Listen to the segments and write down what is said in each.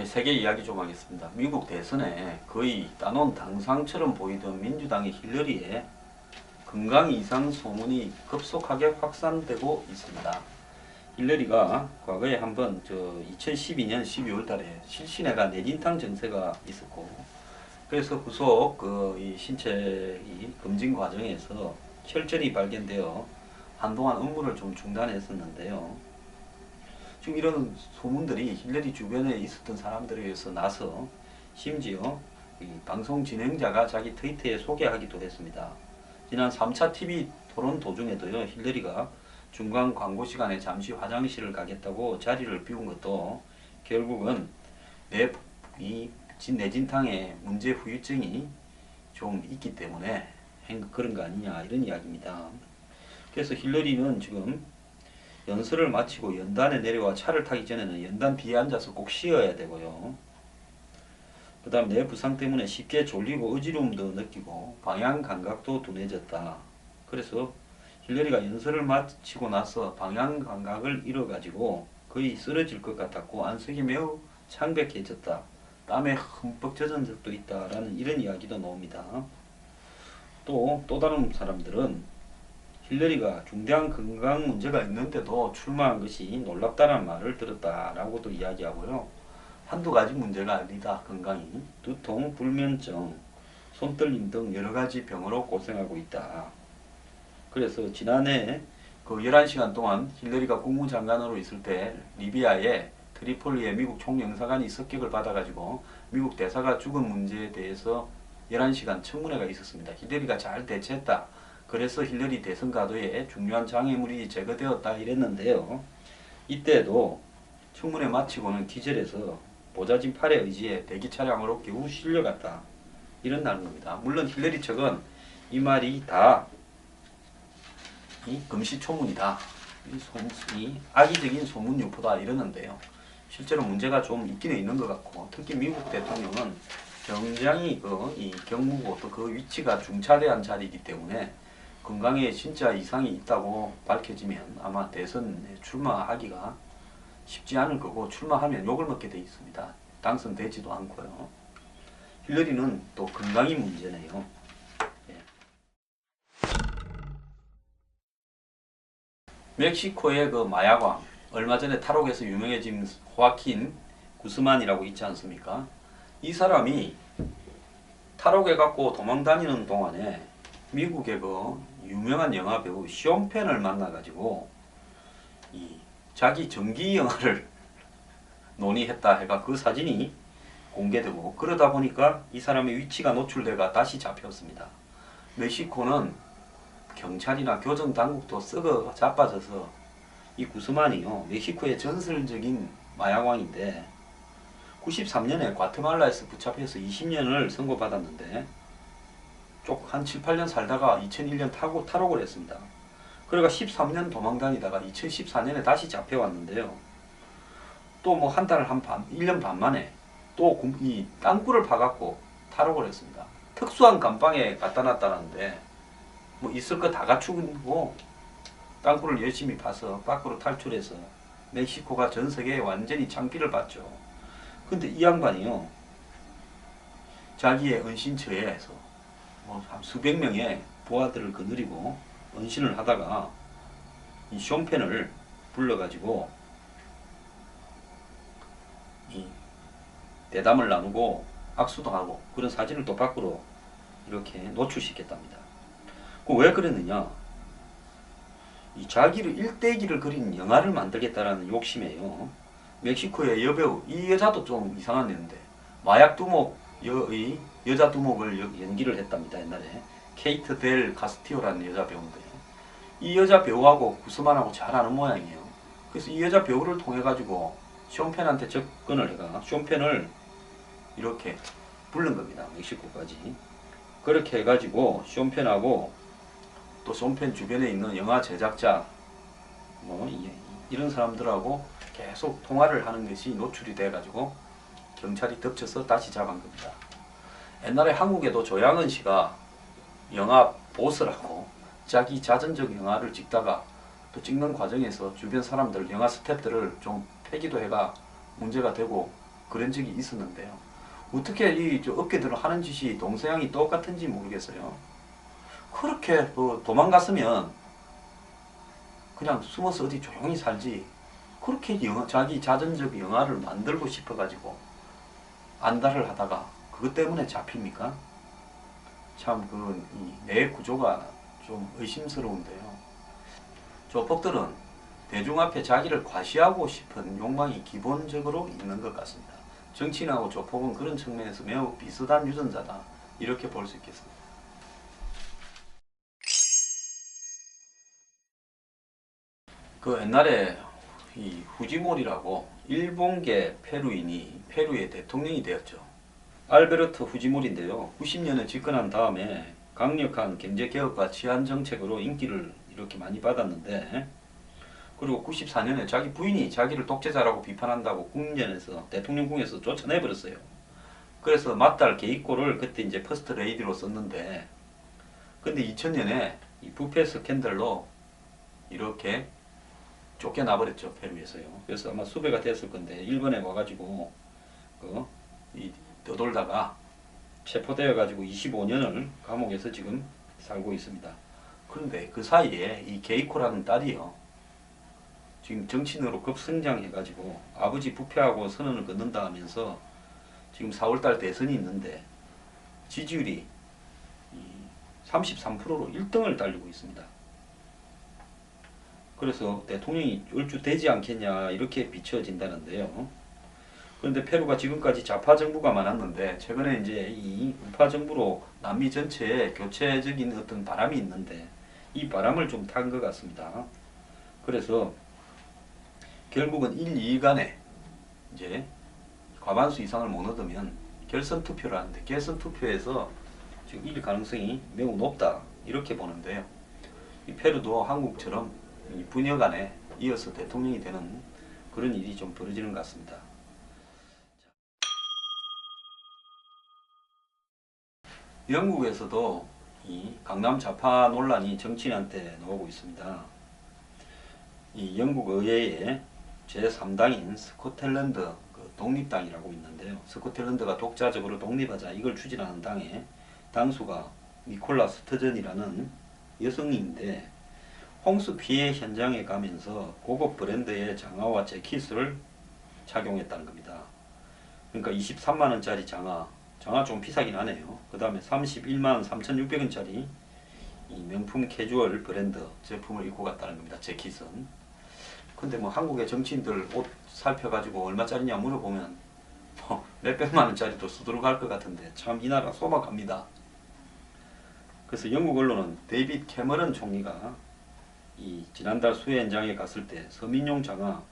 세계 이야기 좀 하겠습니다. 미국 대선에 거의 따놓은 당상처럼 보이던 민주당의 힐러리의 건강 이상 소문이 급속하게 확산되고 있습니다. 힐러리가 과거에 한번 2012년 12월 달에 실신해가 뇌진탕 증세가 있었고, 그래서 후속 이 신체 검진 과정에서 혈전이 발견되어 한동안 업무를 좀 중단했었는데요. 지금 이런 소문들이 힐러리 주변에 있었던 사람들에 의해서 나서 심지어 이 방송 진행자가 자기 트위터에 소개하기도 했습니다. 지난 3차 TV 토론 도중에도요, 힐러리가 중간 광고 시간에 잠시 화장실을 가겠다고 자리를 비운 것도 결국은 뇌진탕에 문제 후유증이 좀 있기 때문에 그런 거 아니냐, 이런 이야기입니다. 그래서 힐러리는 지금 연설을 마치고 연단에 내려와 차를 타기 전에는 연단 뒤에 앉아서 꼭 쉬어야 되고요. 그 다음 뇌 부상 때문에 쉽게 졸리고 어지러움도 느끼고 방향 감각도 둔해졌다. 그래서 힐러리가 연설을 마치고 나서 방향 감각을 잃어가지고 거의 쓰러질 것 같았고 안색이 매우 창백해졌다. 땀에 흠뻑 젖은 적도 있다라는 이런 이야기도 나옵니다. 또 다른 사람들은 힐러리가 중대한 건강 문제가 있는데도 출마한 것이 놀랍다는 말을 들었다라고도 이야기하고요. 한두 가지 문제가 아니다. 건강이 두통, 불면증, 손떨림 등 여러 가지 병으로 고생하고 있다. 그래서 지난해 11시간 동안 힐러리가 국무장관으로 있을 때 리비아의 트리폴리에 미국 총영사관이 습격을 받아가지고 미국 대사가 죽은 문제에 대해서 11시간 청문회가 있었습니다. 힐러리가 잘 대처했다. 그래서 힐러리 대선 가도에 중요한 장애물이 제거되었다 이랬는데요. 이때도 청문회 마치고는 기절해서 보좌진 팔에 의지해 대기 차량으로 겨우 실려갔다. 이런 나는 겁니다. 물론 힐러리 측은 이 말이 다 이 금시초문이다. 이 악의적인 소문 유포다 이러는데요. 실제로 문제가 좀 있기는 있는 것 같고, 특히 미국 대통령은 굉장히 이 경무고 또 그 위치가 중차대한 자리이기 때문에 건강에 진짜 이상이 있다고 밝혀지면 아마 대선에 출마하기가 쉽지 않을 거고, 출마하면 욕을 먹게 돼 있습니다. 당선되지도 않고요. 힐러리는 또 건강이 문제네요. 예. 멕시코의 그 마약왕, 얼마 전에 탈옥에서 유명해진 호아킨 구스만이라고 있지 않습니까? 이 사람이 탈옥해갖고 도망다니는 동안에 미국의 그 유명한 영화배우 쇼펜을 만나가지고 이 자기 전기 영화를 논의했다 해가 그 사진이 공개되고, 그러다 보니까 이 사람의 위치가 노출돼가 다시 잡혔습니다. 멕시코는 경찰이나 교정 당국도 썩어 자빠져서 이 구스만이요, 멕시코의 전설적인 마약왕인데 93년에 과테말라에서 붙잡혀서 20년을 선고받았는데 쭉 한 7, 8년 살다가 2001년 탈옥을 했습니다. 그러니까 13년 도망다니다가 2014년에 다시 잡혀왔는데요. 또 뭐 한 달, 1년 반 만에 또 이 땅굴을 파갖고 탈옥을 했습니다. 특수한 감방에 갖다 놨다는데 뭐 있을 거 다 갖추고 땅굴을 열심히 파서 밖으로 탈출해서 멕시코가 전 세계에 완전히 창피를 받죠. 근데 이 양반이요, 자기의 은신처에서 한 수백 명의 부하들을 거느리고 은신을 하다가 이 쇼펜을 불러가지고 이 대담을 나누고 악수도 하고 그런 사진을 또 밖으로 이렇게 노출시켰답니다. 왜 그랬느냐? 이 자기를 일대기를 그린 영화를 만들겠다라는 욕심에요. 멕시코의 여배우, 이 여자도 좀 이상한 애인데 마약 두목 여자 두목을 연기를 했답니다. 옛날에 케이트 델 카스티오라는 여자 배우인데요. 이 여자 배우하고 구스만하고 잘 아는 모양이에요. 그래서 이 여자 배우를 통해 가지고 쇼펜한테 접근을 해가 쇼펜을 이렇게 부른 겁니다. 멕시코까지. 그렇게 해가지고 쇼펜하고 또 쇼펜 주변에 있는 영화 제작자 뭐 이런 사람들하고 계속 통화를 하는 것이 노출이 돼 가지고 경찰이 덮쳐서 다시 잡은 겁니다. 옛날에 한국에도 조양은 씨가 영화 보스라고 자기 자전적 영화를 찍다가 또 찍는 과정에서 주변 사람들, 영화 스태프들을 좀 패기도 해가 문제가 되고 그런 적이 있었는데요. 어떻게 이 업계들은 하는 짓이 동서양이 똑같은지 모르겠어요. 그렇게 도망갔으면 그냥 숨어서 어디 조용히 살지. 그렇게 자기 자전적 영화를 만들고 싶어가지고 안달을 하다가 그것 때문에 잡힙니까? 참 내 구조가 좀 의심스러운데요. 조폭들은 대중 앞에 자기를 과시하고 싶은 욕망이 기본적으로 있는 것 같습니다. 정치인하고 조폭은 그런 측면에서 매우 비슷한 유전자다, 이렇게 볼 수 있겠습니다. 그 옛날에 이 후지모리라고 일본계 페루인이 페루의 대통령이 되었죠. 알베르토 후지모리인데요. 90년에 집권한 다음에 강력한 경제개혁과 치안정책으로 인기를 이렇게 많이 받았는데, 그리고 94년에 자기 부인이 자기를 독재자라고 비판한다고 국면에서 대통령궁에서 쫓아내버렸어요. 그래서 맏딸 게이코를 그때 이제 퍼스트 레이디로 썼는데, 근데 2000년에 이 부패 스캔들로 이렇게 쫓겨나버렸죠, 페루에서요. 그래서 아마 수배가 됐을 건데 일본에 와가지고 떠돌다가 체포되어가지고 25년을 감옥에서 지금 살고 있습니다. 그런데 그 사이에 이 게이코라는 딸이요, 지금 정치인으로 급성장해가지고 아버지 부패하고 선언을 긋는다 하면서 지금 4월달 대선이 있는데 지지율이 33%로 1등을 달리고 있습니다. 그래서 대통령이 얼추 되지 않겠냐 이렇게 비춰진다는데요. 그런데 페루가 지금까지 좌파 정부가 많았는데 최근에 이제 이 우파 정부로 남미 전체에 교체적인 어떤 바람이 있는데 이 바람을 좀 탄 것 같습니다. 그래서 결국은 1, 2일간에 이제 과반수 이상을 못 얻으면 결선 투표를 하는데, 결선 투표에서 지금 이길 가능성이 매우 높다, 이렇게 보는데요. 이 페루도 한국처럼 이 부녀간에 이어서 대통령이 되는 그런 일이 좀 벌어지는 것 같습니다. 영국에서도 이 강남 좌파 논란이 정치인한테 나오고 있습니다. 이 영국 의회에 제3당인 스코틀랜드 독립당이라고 있는데요. 스코틀랜드가 독자적으로 독립하자 이걸 추진하는 당의 당수가 니콜라 스터전이라는 여성인데, 홍수 피해 현장에 가면서 고급 브랜드의 장화와 재킷을 착용했다는 겁니다. 그러니까 23만원짜리 장화 좀 비싸긴 하네요. 그 다음에 31만 3,600원짜리 이 명품 캐주얼 브랜드 제품을 입고 갔다는 겁니다. 재킷은. 근데 뭐 한국의 정치인들 옷 살펴가지고 얼마짜리냐 물어보면 몇백만 원짜리도 수두룩할 것 같은데 참 이 나라 소박합니다. 그래서 영국 언론은 데이빗 캐머런 총리가 이 지난달 수해 현장에 갔을 때 서민용 장화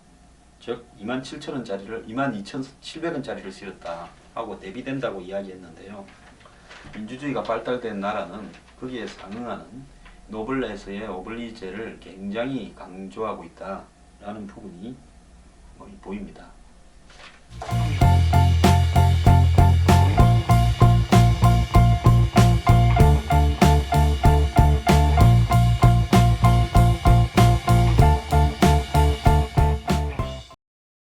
즉 27,000원짜리를 22,700원짜리를 실었다 하고 대비된다고 이야기했는데요. 민주주의가 발달된 나라는 거기에 상응하는 노블레스의 오블리제를 굉장히 강조하고 있다라는 부분이 보입니다.